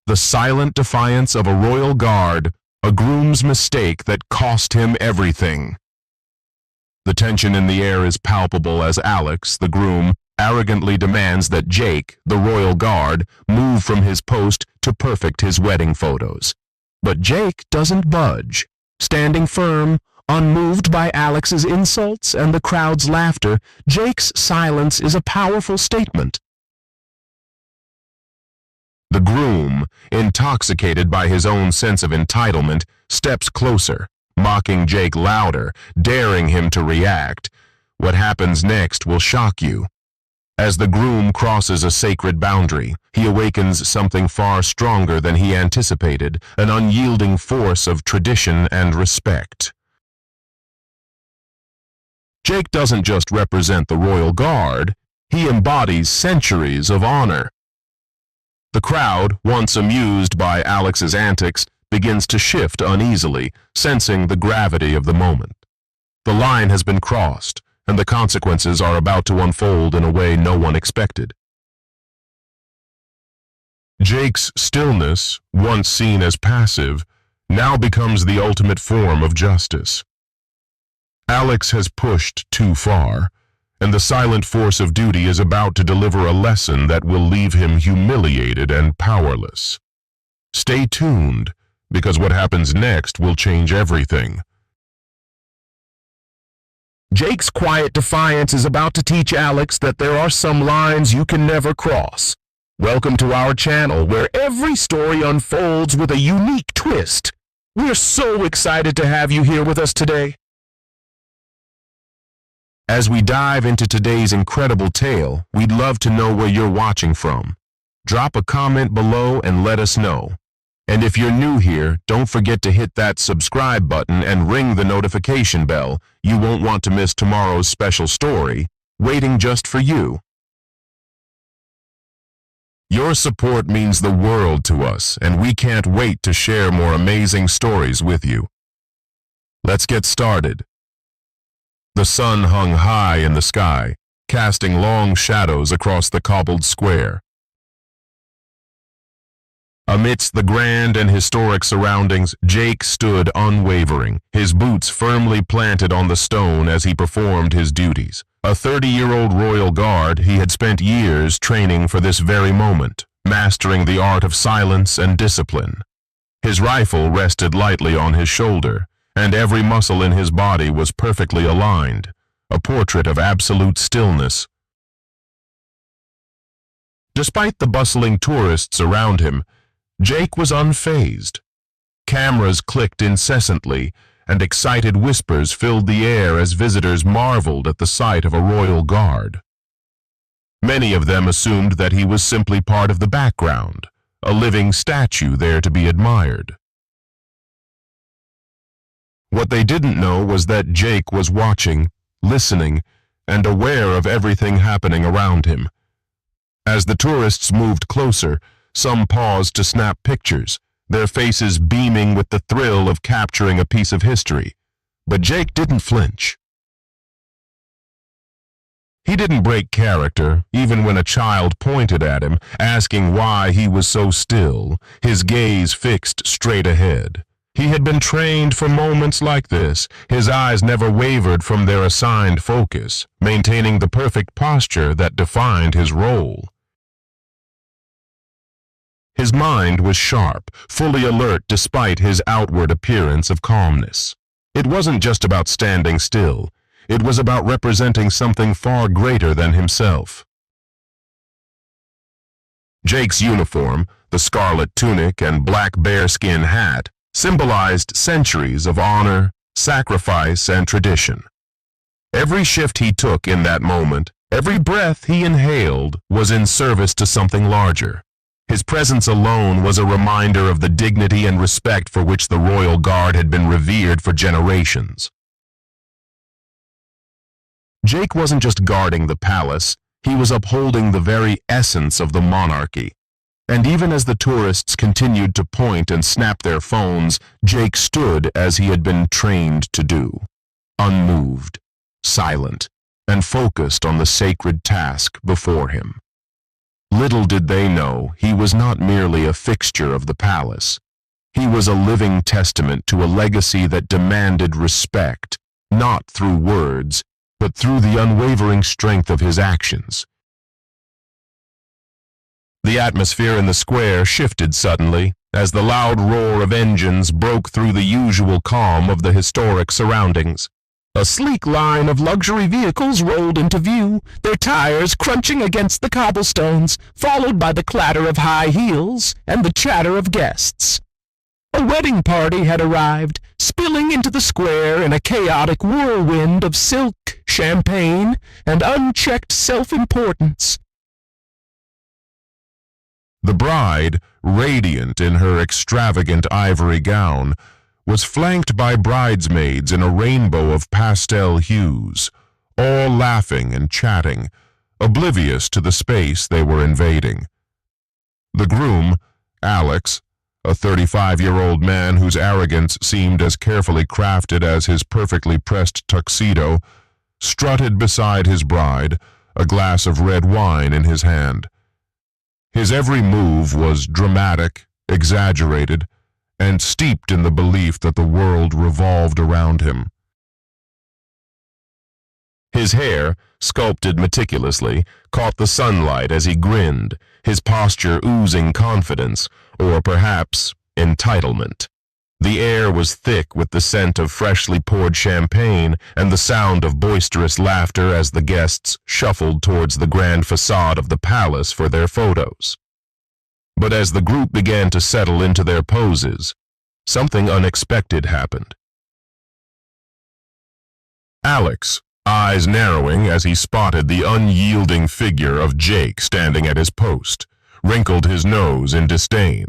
The silent defiance of a royal guard, a groom's mistake that cost him everything. The tension in the air is palpable as Alex, the groom, arrogantly demands that Jake, the royal guard, move from his post to perfect his wedding photos. But Jake doesn't budge. Standing firm, unmoved by Alex's insults and the crowd's laughter, Jake's silence is a powerful statement. The groom, intoxicated by his own sense of entitlement, steps closer, mocking Jake louder, daring him to react. What happens next will shock you. As the groom crosses a sacred boundary, he awakens something far stronger than he anticipated, an unyielding force of tradition and respect. Jake doesn't just represent the royal guard, he embodies centuries of honor. The crowd, once amused by Alex's antics, begins to shift uneasily, sensing the gravity of the moment. The line has been crossed, and the consequences are about to unfold in a way no one expected. Jake's stillness, once seen as passive, now becomes the ultimate form of justice. Alex has pushed too far, and the silent force of duty is about to deliver a lesson that will leave him humiliated and powerless. Stay tuned, because what happens next will change everything. Jake's quiet defiance is about to teach Alex that there are some lines you can never cross. Welcome to our channel, where every story unfolds with a unique twist. We're so excited to have you here with us today. As we dive into today's incredible tale, we'd love to know where you're watching from. Drop a comment below and let us know. And if you're new here, don't forget to hit that subscribe button and ring the notification bell. You won't want to miss tomorrow's special story, waiting just for you. Your support means the world to us, and we can't wait to share more amazing stories with you. Let's get started. The sun hung high in the sky, casting long shadows across the cobbled square. Amidst the grand and historic surroundings, Jake stood unwavering, his boots firmly planted on the stone as he performed his duties. A 30-year-old royal guard, he had spent years training for this very moment, mastering the art of silence and discipline. His rifle rested lightly on his shoulder, and every muscle in his body was perfectly aligned, a portrait of absolute stillness. Despite the bustling tourists around him, Jake was unfazed. Cameras clicked incessantly, and excited whispers filled the air as visitors marveled at the sight of a royal guard. Many of them assumed that he was simply part of the background, a living statue there to be admired. What they didn't know was that Jake was watching, listening, and aware of everything happening around him. As the tourists moved closer, some paused to snap pictures, their faces beaming with the thrill of capturing a piece of history. But Jake didn't flinch. He didn't break character, even when a child pointed at him, asking why he was so still, his gaze fixed straight ahead. He had been trained for moments like this. His eyes never wavered from their assigned focus, maintaining the perfect posture that defined his role. His mind was sharp, fully alert despite his outward appearance of calmness. It wasn't just about standing still. It was about representing something far greater than himself. Jake's uniform, the scarlet tunic and black bearskin hat, symbolized centuries of honor, sacrifice, and tradition. Every shift he took in that moment, every breath he inhaled, was in service to something larger. His presence alone was a reminder of the dignity and respect for which the royal guard had been revered for generations. Jake wasn't just guarding the palace, he was upholding the very essence of the monarchy. And even as the tourists continued to point and snap their phones, Jake stood as he had been trained to do, unmoved, silent, and focused on the sacred task before him. Little did they know he was not merely a fixture of the palace. He was a living testament to a legacy that demanded respect, not through words, but through the unwavering strength of his actions. The atmosphere in the square shifted suddenly as the loud roar of engines broke through the usual calm of the historic surroundings. A sleek line of luxury vehicles rolled into view, their tires crunching against the cobblestones, followed by the clatter of high heels and the chatter of guests. A wedding party had arrived, spilling into the square in a chaotic whirlwind of silk, champagne, and unchecked self-importance. The bride, radiant in her extravagant ivory gown, was flanked by bridesmaids in a rainbow of pastel hues, all laughing and chatting, oblivious to the space they were invading. The groom, Alex, a 35-year-old man whose arrogance seemed as carefully crafted as his perfectly pressed tuxedo, strutted beside his bride, a glass of red wine in his hand. His every move was dramatic, exaggerated, and steeped in the belief that the world revolved around him. His hair, sculpted meticulously, caught the sunlight as he grinned, his posture oozing confidence, or perhaps entitlement. The air was thick with the scent of freshly poured champagne and the sound of boisterous laughter as the guests shuffled towards the grand facade of the palace for their photos. But as the group began to settle into their poses, something unexpected happened. Alex, eyes narrowing as he spotted the unyielding figure of Jake standing at his post, wrinkled his nose in disdain.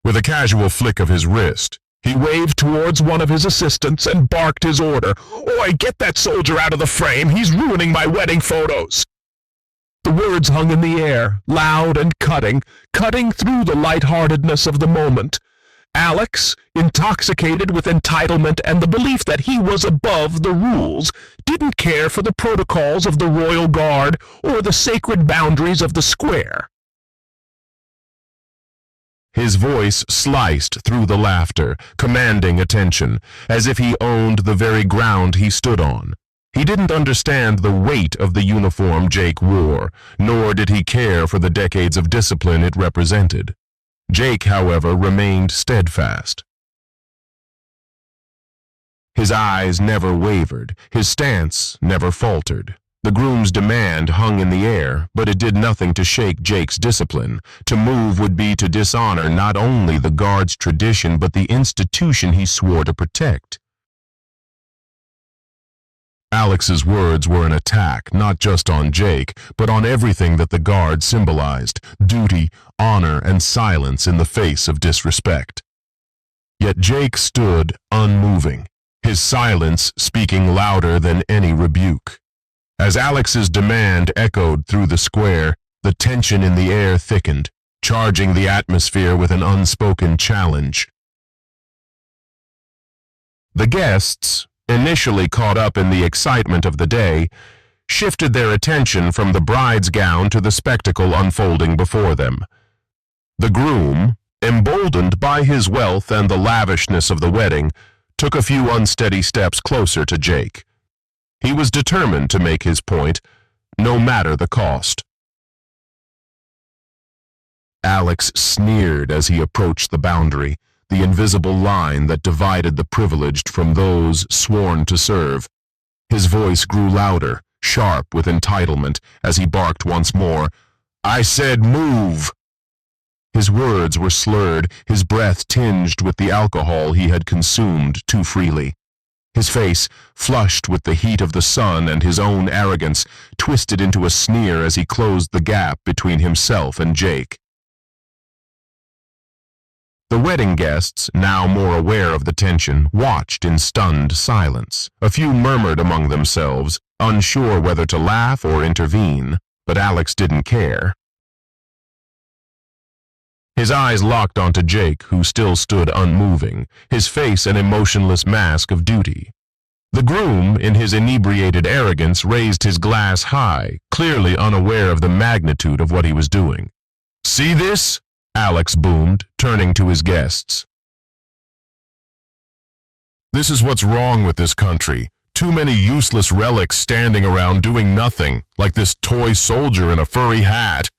With a casual flick of his wrist, he waved towards one of his assistants and barked his order. "Oi, get that soldier out of the frame! He's ruining my wedding photos!" The words hung in the air, loud and cutting through the lightheartedness of the moment. Alex, intoxicated with entitlement and the belief that he was above the rules, didn't care for the protocols of the royal guard or the sacred boundaries of the square. His voice sliced through the laughter, commanding attention, as if he owned the very ground he stood on. He didn't understand the weight of the uniform Jake wore, nor did he care for the decades of discipline it represented. Jake, however, remained steadfast. His eyes never wavered, his stance never faltered. The groom's demand hung in the air, but it did nothing to shake Jake's discipline. To move would be to dishonor not only the guard's tradition, but the institution he swore to protect. Alex's words were an attack, not just on Jake, but on everything that the guard symbolized: duty, honor, and silence in the face of disrespect. Yet Jake stood unmoving, his silence speaking louder than any rebuke. As Alex's demand echoed through the square, the tension in the air thickened, charging the atmosphere with an unspoken challenge. The guests, initially caught up in the excitement of the day, shifted their attention from the bride's gown to the spectacle unfolding before them. The groom, emboldened by his wealth and the lavishness of the wedding, took a few unsteady steps closer to Jake. He was determined to make his point, no matter the cost. Alex sneered as he approached the boundary, the invisible line that divided the privileged from those sworn to serve. His voice grew louder, sharp with entitlement, as he barked once more, "I said move!" His words were slurred, his breath tinged with the alcohol he had consumed too freely. His face, flushed with the heat of the sun and his own arrogance, twisted into a sneer as he closed the gap between himself and Jake. The wedding guests, now more aware of the tension, watched in stunned silence. A few murmured among themselves, unsure whether to laugh or intervene, but Alex didn't care. His eyes locked onto Jake, who still stood unmoving, his face an emotionless mask of duty. The groom, in his inebriated arrogance, raised his glass high, clearly unaware of the magnitude of what he was doing. "See this?" Alex boomed, turning to his guests. "This is what's wrong with this country. Too many useless relics standing around doing nothing, like this toy soldier in a furry hat."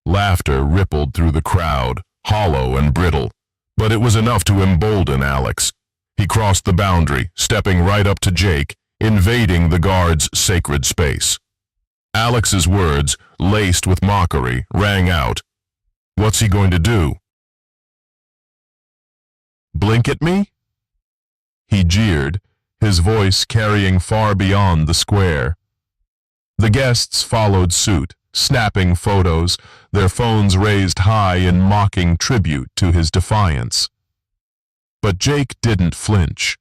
Laughter rippled through the crowd, hollow and brittle, but it was enough to embolden Alex. He crossed the boundary, stepping right up to Jake, invading the guard's sacred space. Alex's words, laced with mockery, rang out. What's he going to do? Blink at me? He jeered, his voice carrying far beyond the square. The guests followed suit, snapping photos, their phones raised high in mocking tribute to his defiance. But Jake didn't flinch.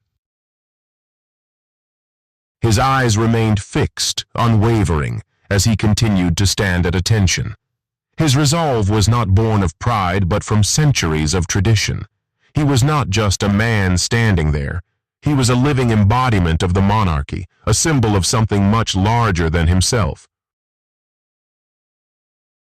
His eyes remained fixed, unwavering, as he continued to stand at attention. His resolve was not born of pride, but from centuries of tradition. He was not just a man standing there. He was a living embodiment of the monarchy, a symbol of something much larger than himself.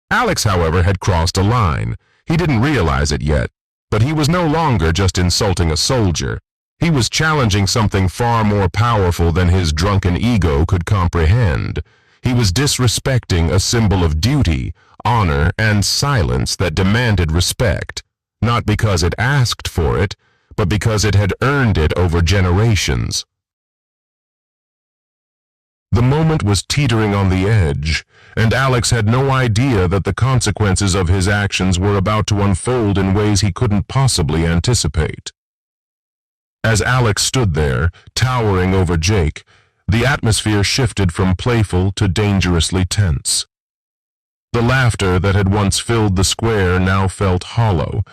Alex, however, had crossed a line. He didn't realize it yet, but he was no longer just insulting a soldier. He was challenging something far more powerful than his drunken ego could comprehend. He was disrespecting a symbol of duty, honor, and silence that demanded respect, not because it asked for it, but because it had earned it over generations. The moment was teetering on the edge, and Alex had no idea that the consequences of his actions were about to unfold in ways he couldn't possibly anticipate. As Alex stood there, towering over Jake, the atmosphere shifted from playful to dangerously tense. The laughter that had once filled the square now felt hollow,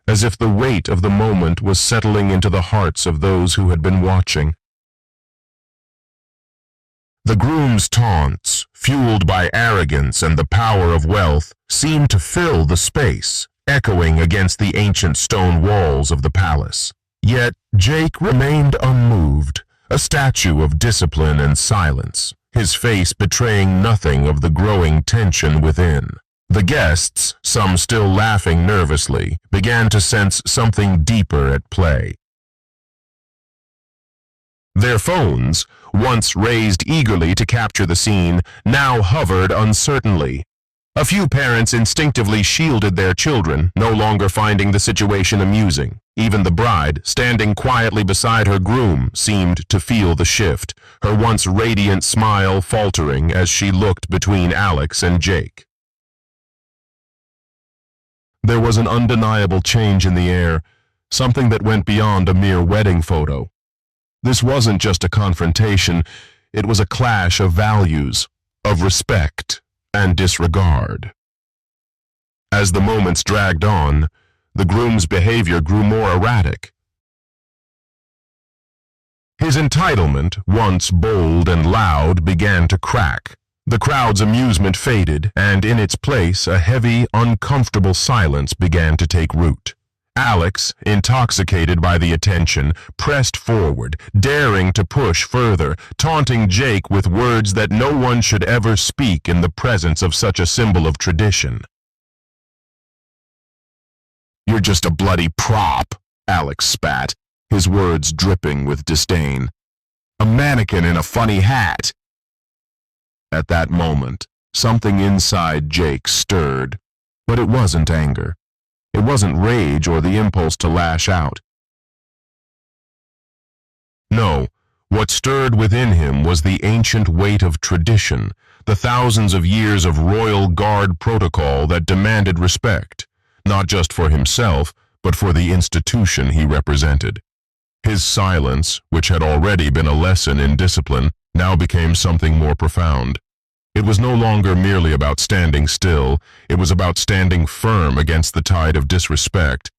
as if the weight of the moment was settling into the hearts of those who had been watching. The groom's taunts, fueled by arrogance and the power of wealth, seemed to fill the space, echoing against the ancient stone walls of the palace. Yet Jake remained unmoved, a statue of discipline and silence, his face betraying nothing of the growing tension within. The guests, some still laughing nervously, began to sense something deeper at play. Their phones, once raised eagerly to capture the scene, now hovered uncertainly. A few parents instinctively shielded their children, no longer finding the situation amusing. Even the bride, standing quietly beside her groom, seemed to feel the shift, her once radiant smile faltering as she looked between Alex and Jake. There was an undeniable change in the air, something that went beyond a mere wedding photo. This wasn't just a confrontation, it was a clash of values, of respect and disregard. As the moments dragged on, the groom's behavior grew more erratic. His entitlement, once bold and loud, began to crack. The crowd's amusement faded, and in its place a heavy, uncomfortable silence began to take root. Alex, intoxicated by the attention, pressed forward, daring to push further, taunting Jake with words that no one should ever speak in the presence of such a symbol of tradition. "You're just a bloody prop," Alex spat, his words dripping with disdain. "A mannequin in a funny hat." At that moment, something inside Jake stirred, but it wasn't anger. It wasn't rage or the impulse to lash out. No, what stirred within him was the ancient weight of tradition, the thousands of years of royal guard protocol that demanded respect, not just for himself, but for the institution he represented. His silence, which had already been a lesson in discipline, now became something more profound. It was no longer merely about standing still, it was about standing firm against the tide of disrespect.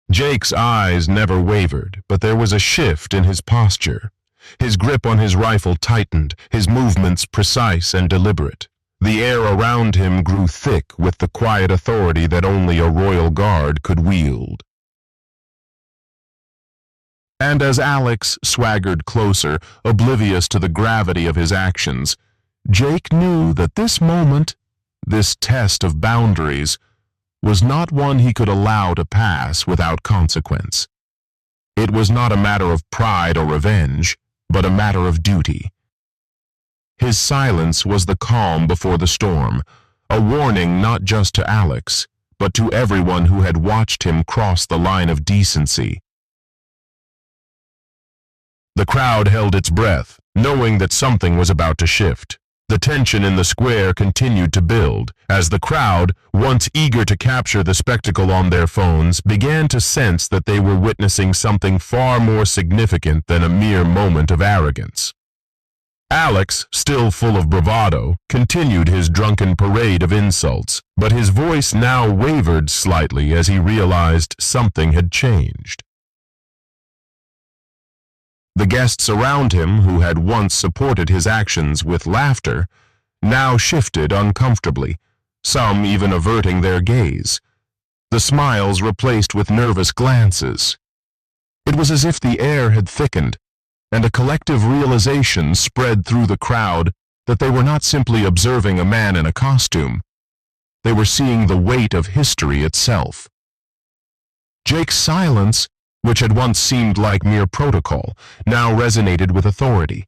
Jake's eyes never wavered, but there was a shift in his posture. His grip on his rifle tightened, his movements precise and deliberate. The air around him grew thick with the quiet authority that only a royal guard could wield. And as Alex swaggered closer, oblivious to the gravity of his actions, Jake knew that this moment, this test of boundaries, was not one he could allow to pass without consequence. It was not a matter of pride or revenge, but a matter of duty. His silence was the calm before the storm, a warning not just to Alex, but to everyone who had watched him cross the line of decency. The crowd held its breath, knowing that something was about to shift. The tension in the square continued to build, as the crowd, once eager to capture the spectacle on their phones, began to sense that they were witnessing something far more significant than a mere moment of arrogance. Alex, still full of bravado, continued his drunken parade of insults, but his voice now wavered slightly as he realized something had changed. The guests around him, who had once supported his actions with laughter, now shifted uncomfortably, some even averting their gaze, the smiles replaced with nervous glances. It was as if the air had thickened, and a collective realization spread through the crowd that they were not simply observing a man in a costume. They were seeing the weight of history itself. Jake's silence, which had once seemed like mere protocol, now resonated with authority.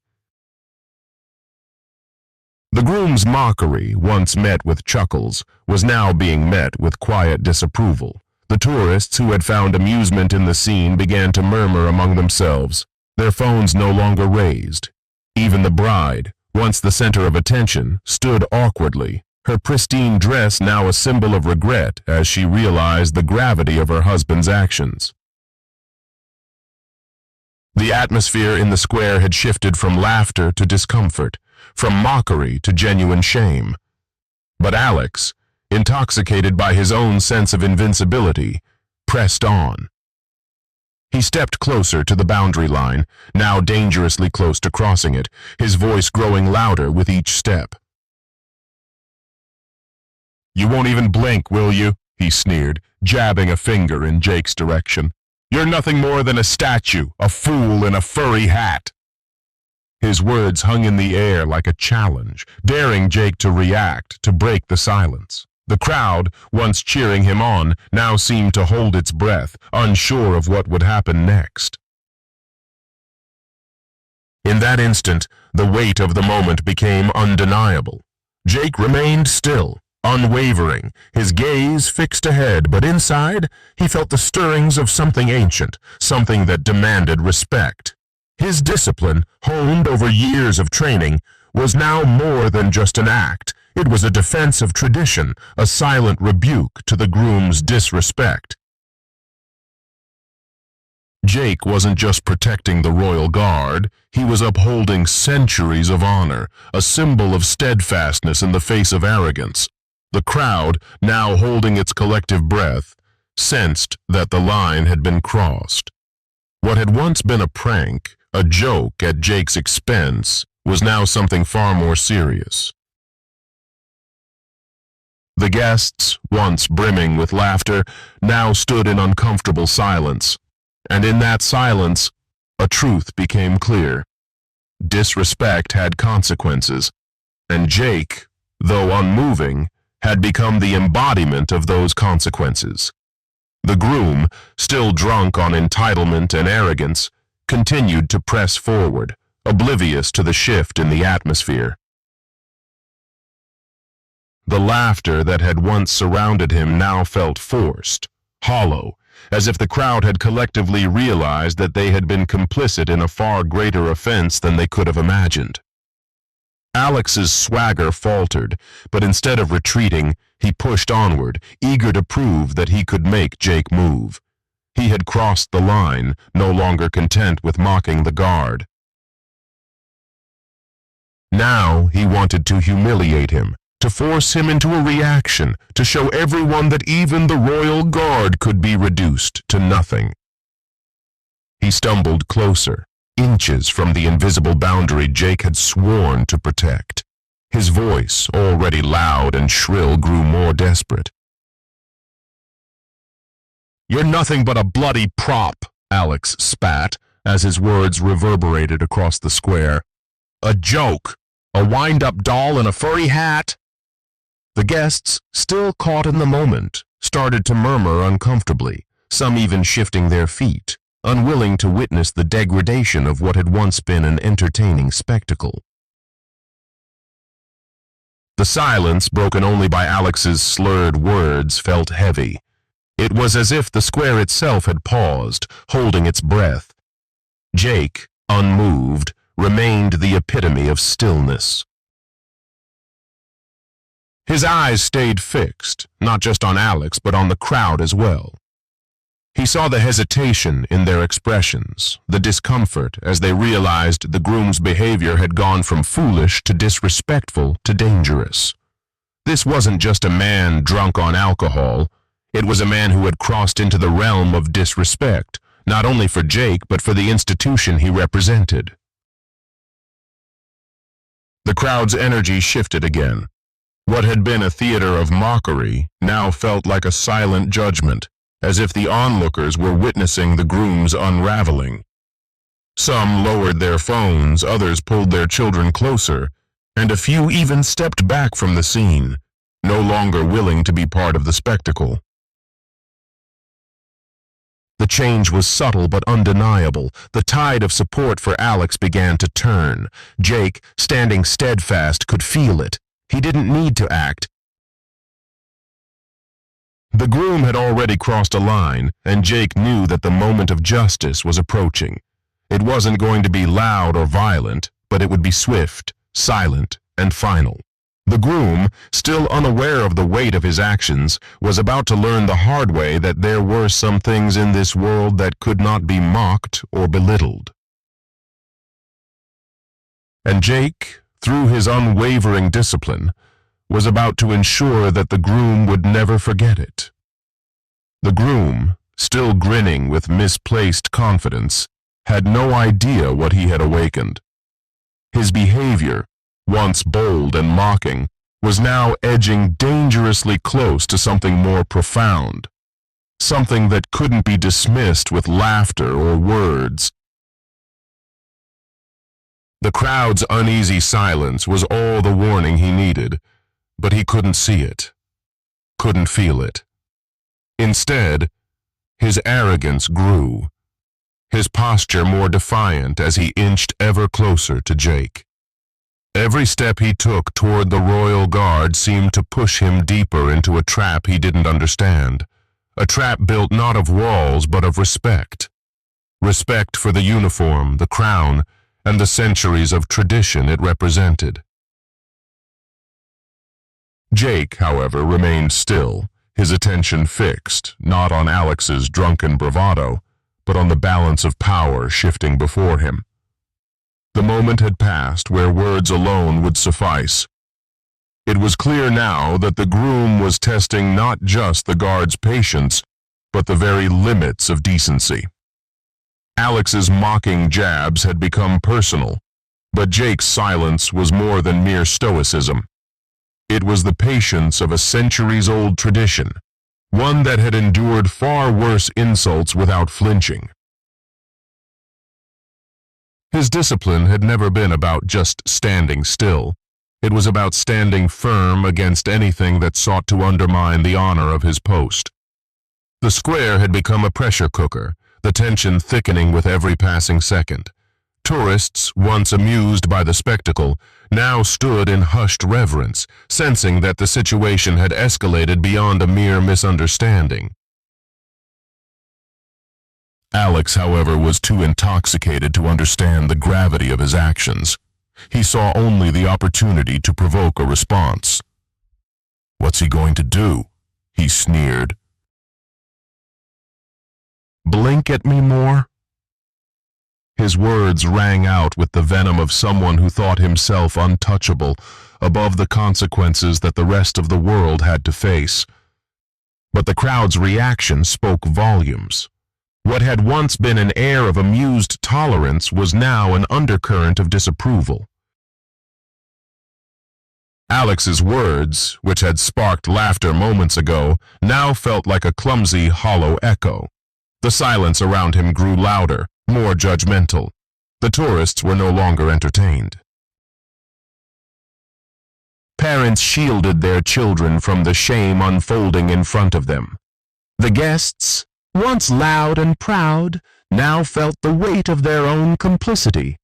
The groom's mockery, once met with chuckles, was now being met with quiet disapproval. The tourists who had found amusement in the scene began to murmur among themselves, their phones no longer raised. Even the bride, once the center of attention, stood awkwardly, her pristine dress now a symbol of regret as she realized the gravity of her husband's actions. The atmosphere in the square had shifted from laughter to discomfort, from mockery to genuine shame. But Alex, intoxicated by his own sense of invincibility, pressed on. He stepped closer to the boundary line, now dangerously close to crossing it, his voice growing louder with each step. "You won't even blink, will you?" he sneered, jabbing a finger in Jake's direction. "You're nothing more than a statue, a fool in a furry hat." His words hung in the air like a challenge, daring Jake to react, to break the silence. The crowd, once cheering him on, now seemed to hold its breath, unsure of what would happen next. In that instant, the weight of the moment became undeniable. Jake remained still, unwavering, his gaze fixed ahead, but inside, he felt the stirrings of something ancient, something that demanded respect. His discipline, honed over years of training, was now more than just an act. It was a defense of tradition, a silent rebuke to the groom's disrespect. Jake wasn't just protecting the royal guard, he was upholding centuries of honor, a symbol of steadfastness in the face of arrogance. The crowd, now holding its collective breath, sensed that the line had been crossed. What had once been a prank, a joke at Jake's expense, was now something far more serious. The guests, once brimming with laughter, now stood in uncomfortable silence, and in that silence, a truth became clear. Disrespect had consequences, and Jake, though unmoving, had become the embodiment of those consequences. The groom, still drunk on entitlement and arrogance, continued to press forward, oblivious to the shift in the atmosphere. The laughter that had once surrounded him now felt forced, hollow, as if the crowd had collectively realized that they had been complicit in a far greater offense than they could have imagined. Alex's swagger faltered, but instead of retreating, he pushed onward, eager to prove that he could make Jake move. He had crossed the line, no longer content with mocking the guard. Now he wanted to humiliate him, to force him into a reaction, to show everyone that even the royal guard could be reduced to nothing. He stumbled closer, inches from the invisible boundary Jake had sworn to protect. His voice, already loud and shrill, grew more desperate. "You're nothing but a bloody prop," Alex spat, as his words reverberated across the square. "A joke! A wind-up doll in a furry hat!" The guests, still caught in the moment, started to murmur uncomfortably, some even shifting their feet, unwilling to witness the degradation of what had once been an entertaining spectacle. The silence, broken only by Alex's slurred words, felt heavy. It was as if the square itself had paused, holding its breath. Jake, unmoved, remained the epitome of stillness. His eyes stayed fixed, not just on Alex, but on the crowd as well. He saw the hesitation in their expressions, the discomfort as they realized the groom's behavior had gone from foolish to disrespectful to dangerous. This wasn't just a man drunk on alcohol. It was a man who had crossed into the realm of disrespect, not only for Jake, but for the institution he represented. The crowd's energy shifted again. What had been a theater of mockery now felt like a silent judgment, as if the onlookers were witnessing the groom's unraveling. Some lowered their phones, others pulled their children closer, and a few even stepped back from the scene, no longer willing to be part of the spectacle. The change was subtle but undeniable. The tide of support for Alex began to turn. Jake, standing steadfast, could feel it. He didn't need to act. The groom had already crossed a line, and Jake knew that the moment of justice was approaching. It wasn't going to be loud or violent, but it would be swift, silent, and final. The groom, still unaware of the weight of his actions, was about to learn the hard way that there were some things in this world that could not be mocked or belittled. And Jake, through his unwavering discipline, was about to ensure that the groom would never forget it. The groom, still grinning with misplaced confidence, had no idea what he had awakened. His behavior, once bold and mocking, was now edging dangerously close to something more profound, something that couldn't be dismissed with laughter or words. The crowd's uneasy silence was all the warning he needed, but he couldn't see it, couldn't feel it. Instead, his arrogance grew, his posture more defiant as he inched ever closer to Jake. Every step he took toward the royal guard seemed to push him deeper into a trap he didn't understand, a trap built not of walls but of respect. Respect for the uniform, the crown, and the centuries of tradition it represented. Jake, however, remained still, his attention fixed, not on Alex's drunken bravado, but on the balance of power shifting before him. The moment had passed where words alone would suffice. It was clear now that the groom was testing not just the guard's patience, but the very limits of decency. Alex's mocking jabs had become personal, but Jake's silence was more than mere stoicism. It was the patience of a centuries-old tradition, one that had endured far worse insults without flinching. His discipline had never been about just standing still. It was about standing firm against anything that sought to undermine the honor of his post. The square had become a pressure cooker, the tension thickening with every passing second. Tourists, once amused by the spectacle, now stood in hushed reverence, sensing that the situation had escalated beyond a mere misunderstanding. Alex, however, was too intoxicated to understand the gravity of his actions. He saw only the opportunity to provoke a response. "What's he going to do?" he sneered. "Blink at me more?" His words rang out with the venom of someone who thought himself untouchable, above the consequences that the rest of the world had to face. But the crowd's reaction spoke volumes. What had once been an air of amused tolerance was now an undercurrent of disapproval. Alex's words, which had sparked laughter moments ago, now felt like a clumsy, hollow echo. The silence around him grew louder, more judgmental. The tourists were no longer entertained. Parents shielded their children from the shame unfolding in front of them. The guests, once loud and proud, now felt the weight of their own complicity.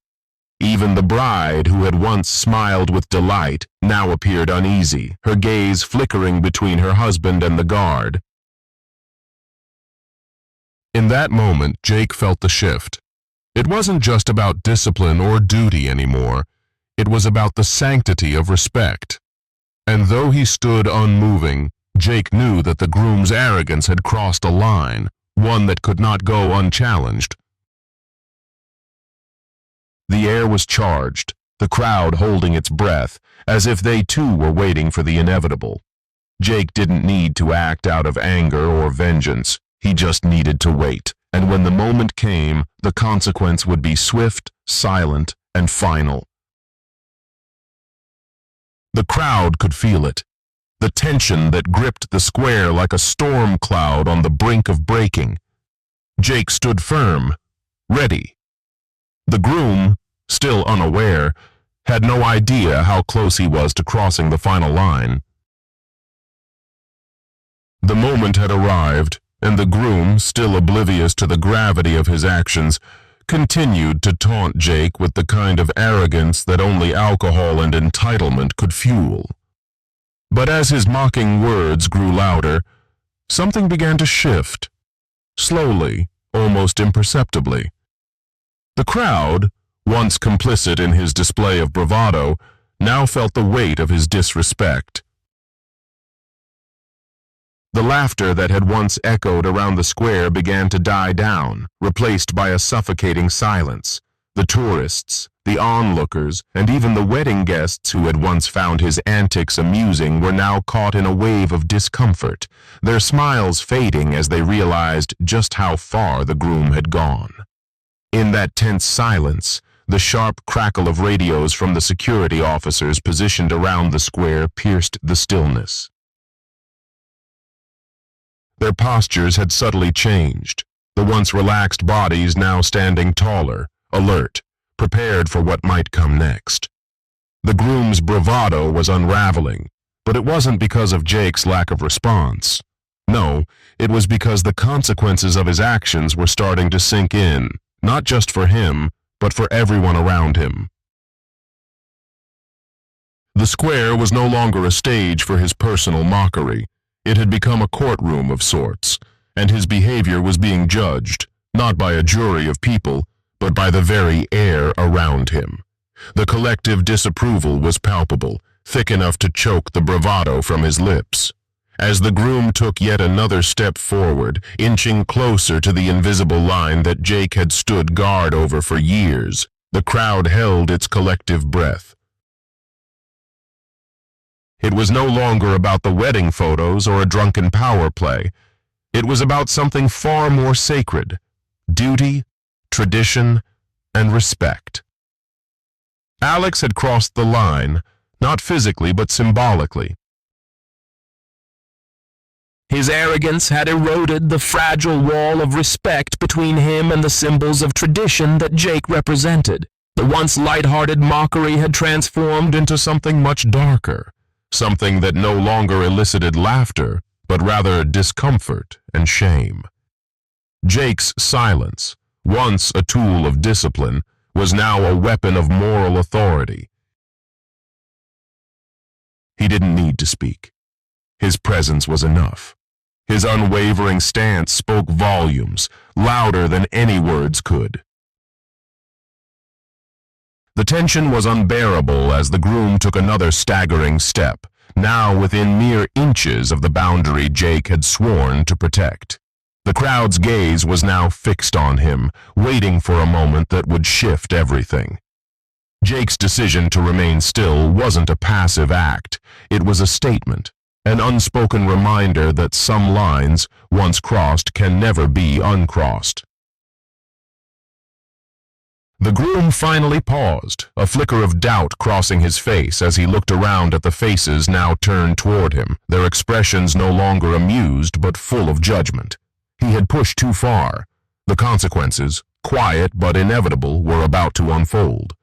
Even the bride, who had once smiled with delight, now appeared uneasy, her gaze flickering between her husband and the guard. In that moment, Jake felt the shift. It wasn't just about discipline or duty anymore. It was about the sanctity of respect. And though he stood unmoving, Jake knew that the groom's arrogance had crossed a line, one that could not go unchallenged. The air was charged, the crowd holding its breath, as if they too were waiting for the inevitable. Jake didn't need to act out of anger or vengeance. He just needed to wait, and when the moment came, the consequence would be swift, silent, and final. The crowd could feel it, the tension that gripped the square like a storm cloud on the brink of breaking. Jake stood firm, ready. The groom, still unaware, had no idea how close he was to crossing the final line. The moment had arrived, and the groom, still oblivious to the gravity of his actions, continued to taunt Jake with the kind of arrogance that only alcohol and entitlement could fuel. But as his mocking words grew louder, something began to shift, slowly, almost imperceptibly. The crowd, once complicit in his display of bravado, now felt the weight of his disrespect. The laughter that had once echoed around the square began to die down, replaced by a suffocating silence. The tourists, the onlookers, and even the wedding guests who had once found his antics amusing were now caught in a wave of discomfort, their smiles fading as they realized just how far the groom had gone. In that tense silence, the sharp crackle of radios from the security officers positioned around the square pierced the stillness. Their postures had subtly changed, the once relaxed bodies now standing taller, alert, prepared for what might come next. The groom's bravado was unraveling, but it wasn't because of Jake's lack of response. No, it was because the consequences of his actions were starting to sink in, not just for him, but for everyone around him. The square was no longer a stage for his personal mockery. It had become a courtroom of sorts, and his behavior was being judged, not by a jury of people, but by the very air around him. The collective disapproval was palpable, thick enough to choke the bravado from his lips. As the groom took yet another step forward, inching closer to the invisible line that Jake had stood guard over for years, the crowd held its collective breath. It was no longer about the wedding photos or a drunken power play. It was about something far more sacred: duty, tradition, and respect. Alex had crossed the line, not physically but symbolically. His arrogance had eroded the fragile wall of respect between him and the symbols of tradition that Jake represented. The once light-hearted mockery had transformed into something much darker, something that no longer elicited laughter, but rather discomfort and shame. Jake's silence, once a tool of discipline, was now a weapon of moral authority. He didn't need to speak. His presence was enough. His unwavering stance spoke volumes, louder than any words could. The tension was unbearable as the groom took another staggering step, now within mere inches of the boundary Jake had sworn to protect. The crowd's gaze was now fixed on him, waiting for a moment that would shift everything. Jake's decision to remain still wasn't a passive act. It was a statement, an unspoken reminder that some lines, once crossed, can never be uncrossed. The groom finally paused, a flicker of doubt crossing his face as he looked around at the faces now turned toward him, their expressions no longer amused but full of judgment. He had pushed too far. The consequences, quiet but inevitable, were about to unfold.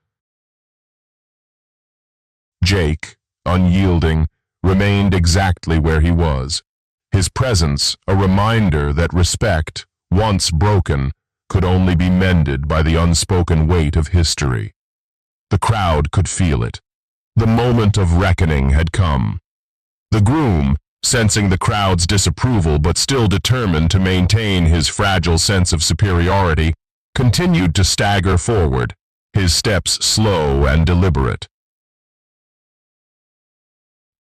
Jake, unyielding, remained exactly where he was, his presence a reminder that respect, once broken, could only be mended by the unspoken weight of history. The crowd could feel it. The moment of reckoning had come. The groom, sensing the crowd's disapproval but still determined to maintain his fragile sense of superiority, continued to stagger forward, his steps slow and deliberate.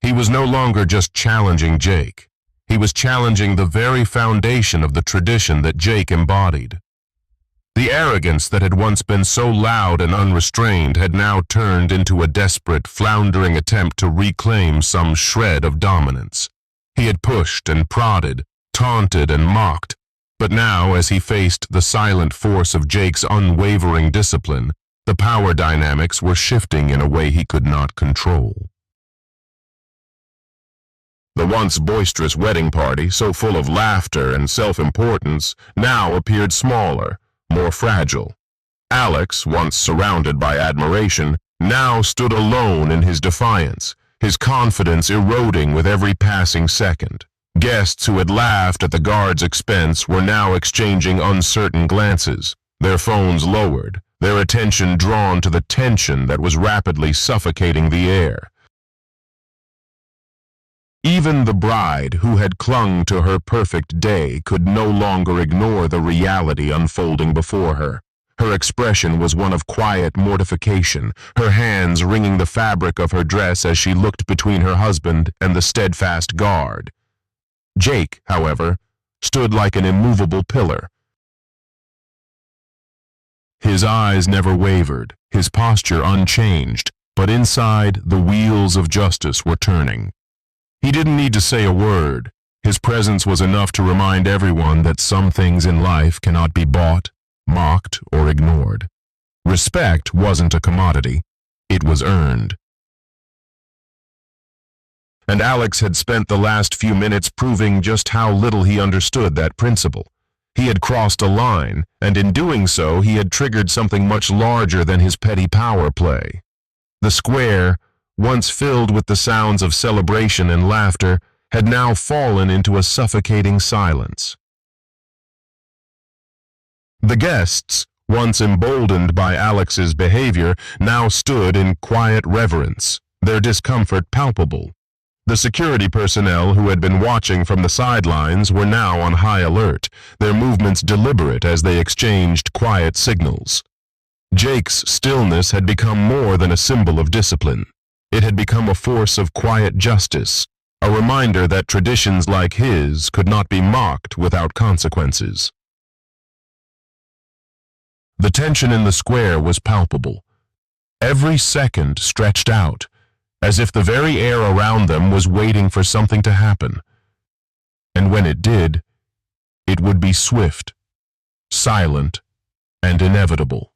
He was no longer just challenging Jake. He was challenging the very foundation of the tradition that Jake embodied. The arrogance that had once been so loud and unrestrained had now turned into a desperate, floundering attempt to reclaim some shred of dominance. He had pushed and prodded, taunted and mocked, but now, as he faced the silent force of Jake's unwavering discipline, the power dynamics were shifting in a way he could not control. The once boisterous wedding party, so full of laughter and self-importance, now appeared smaller, more fragile. Alex, once surrounded by admiration, now stood alone in his defiance, his confidence eroding with every passing second. Guests who had laughed at the guard's expense were now exchanging uncertain glances, their phones lowered, their attention drawn to the tension that was rapidly suffocating the air. Even the bride, who had clung to her perfect day, could no longer ignore the reality unfolding before her. Her expression was one of quiet mortification, her hands wringing the fabric of her dress as she looked between her husband and the steadfast guard. Jake, however, stood like an immovable pillar. His eyes never wavered, his posture unchanged, but inside the wheels of justice were turning. He didn't need to say a word. His presence was enough to remind everyone that some things in life cannot be bought, mocked, or ignored. Respect wasn't a commodity. It was earned. And Alex had spent the last few minutes proving just how little he understood that principle. He had crossed a line, and in doing so, he had triggered something much larger than his petty power play. The square, once filled with the sounds of celebration and laughter, had now fallen into a suffocating silence. The guests, once emboldened by Alex's behavior, now stood in quiet reverence, their discomfort palpable. The security personnel who had been watching from the sidelines were now on high alert, their movements deliberate as they exchanged quiet signals. Jake's stillness had become more than a symbol of discipline. It had become a force of quiet justice, a reminder that traditions like his could not be mocked without consequences. The tension in the square was palpable. Every second stretched out, as if the very air around them was waiting for something to happen. And when it did, it would be swift, silent, and inevitable.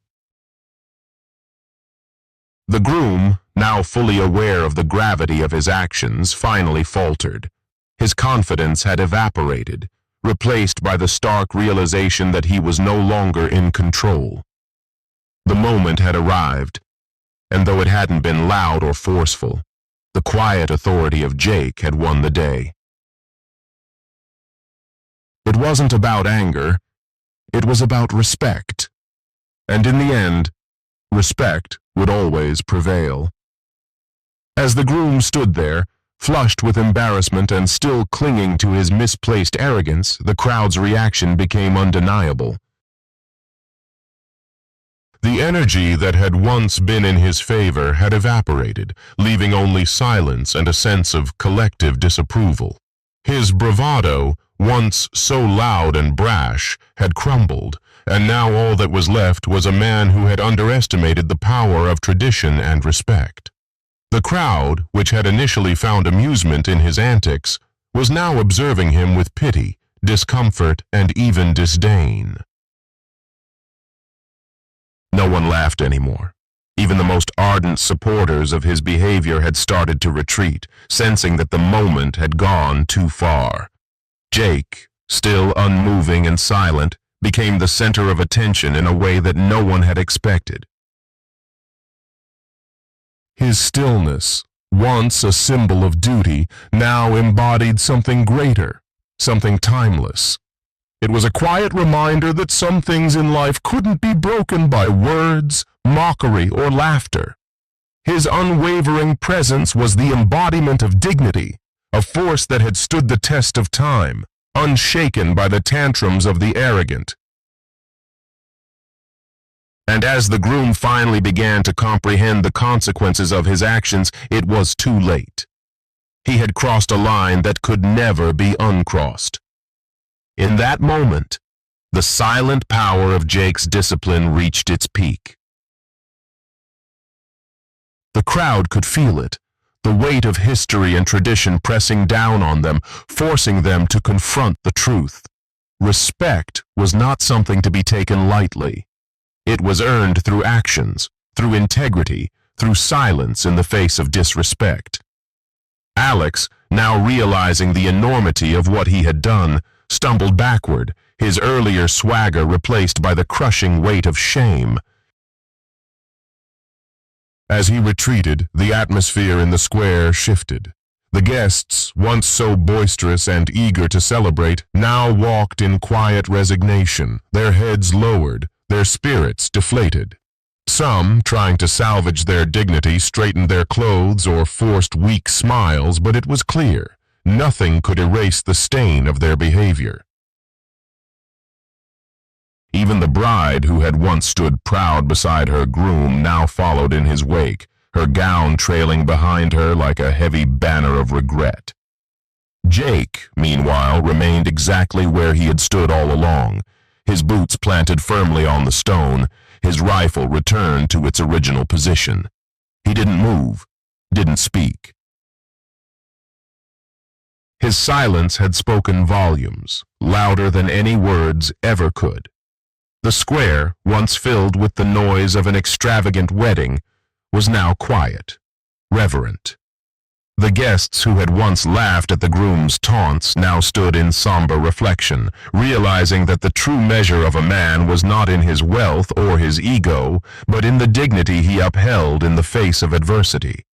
The groom, now fully aware of the gravity of his actions, finally faltered. His confidence had evaporated, replaced by the stark realization that he was no longer in control. The moment had arrived, and though it hadn't been loud or forceful, the quiet authority of Jake had won the day. It wasn't about anger, it was about respect. And in the end, respect would always prevail. As the groom stood there, flushed with embarrassment and still clinging to his misplaced arrogance, the crowd's reaction became undeniable. The energy that had once been in his favor had evaporated, leaving only silence and a sense of collective disapproval. His bravado, once so loud and brash, had crumbled, and now all that was left was a man who had underestimated the power of tradition and respect. The crowd, which had initially found amusement in his antics, was now observing him with pity, discomfort, and even disdain. No one laughed anymore. Even the most ardent supporters of his behavior had started to retreat, sensing that the moment had gone too far. Jake, still unmoving and silent, became the center of attention in a way that no one had expected. His stillness, once a symbol of duty, now embodied something greater, something timeless. It was a quiet reminder that some things in life couldn't be broken by words, mockery, or laughter. His unwavering presence was the embodiment of dignity, a force that had stood the test of time, unshaken by the tantrums of the arrogant. And as the groom finally began to comprehend the consequences of his actions, it was too late. He had crossed a line that could never be uncrossed. In that moment, the silent power of Jake's discipline reached its peak. The crowd could feel it, the weight of history and tradition pressing down on them, forcing them to confront the truth. Respect was not something to be taken lightly. It was earned through actions, through integrity, through silence in the face of disrespect. Alex, now realizing the enormity of what he had done, stumbled backward, his earlier swagger replaced by the crushing weight of shame. As he retreated, the atmosphere in the square shifted. The guests, once so boisterous and eager to celebrate, now walked in quiet resignation, their heads lowered, their spirits deflated. Some, trying to salvage their dignity, straightened their clothes or forced weak smiles, but it was clear, nothing could erase the stain of their behavior. Even the bride, who had once stood proud beside her groom, now followed in his wake, her gown trailing behind her like a heavy banner of regret. Jake, meanwhile, remained exactly where he had stood all along, his boots planted firmly on the stone, his rifle returned to its original position. He didn't move, didn't speak. His silence had spoken volumes, louder than any words ever could. The square, once filled with the noise of an extravagant wedding, was now quiet, reverent. The guests who had once laughed at the groom's taunts now stood in somber reflection, realizing that the true measure of a man was not in his wealth or his ego, but in the dignity he upheld in the face of adversity.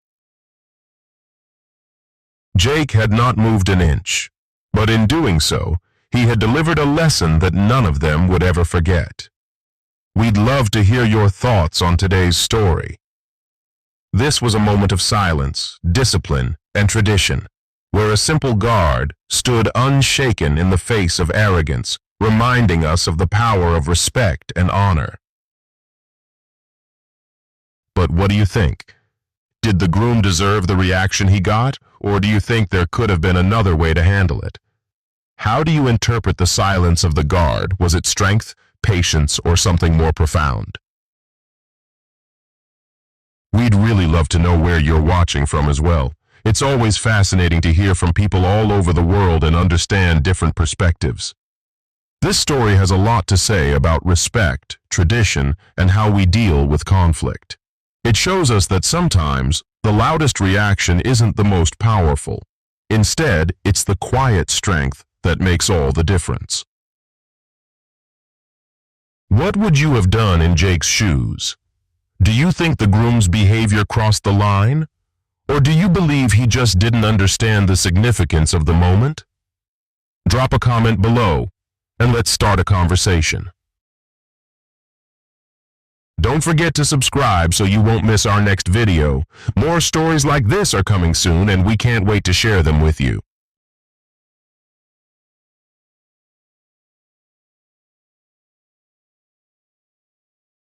Jake had not moved an inch, but in doing so, he had delivered a lesson that none of them would ever forget. We'd love to hear your thoughts on today's story. This was a moment of silence, discipline, and tradition, where a simple guard stood unshaken in the face of arrogance, reminding us of the power of respect and honor. But what do you think? Did the groom deserve the reaction he got, or do you think there could have been another way to handle it? How do you interpret the silence of the guard? Was it strength, patience, or something more profound? We'd really love to know where you're watching from as well. It's always fascinating to hear from people all over the world and understand different perspectives. This story has a lot to say about respect, tradition, and how we deal with conflict. It shows us that sometimes the loudest reaction isn't the most powerful. Instead, it's the quiet strength that makes all the difference. What would you have done in Jake's shoes? Do you think the groom's behavior crossed the line? Or do you believe he just didn't understand the significance of the moment? Drop a comment below, and let's start a conversation. Don't forget to subscribe so you won't miss our next video. More stories like this are coming soon, and we can't wait to share them with you.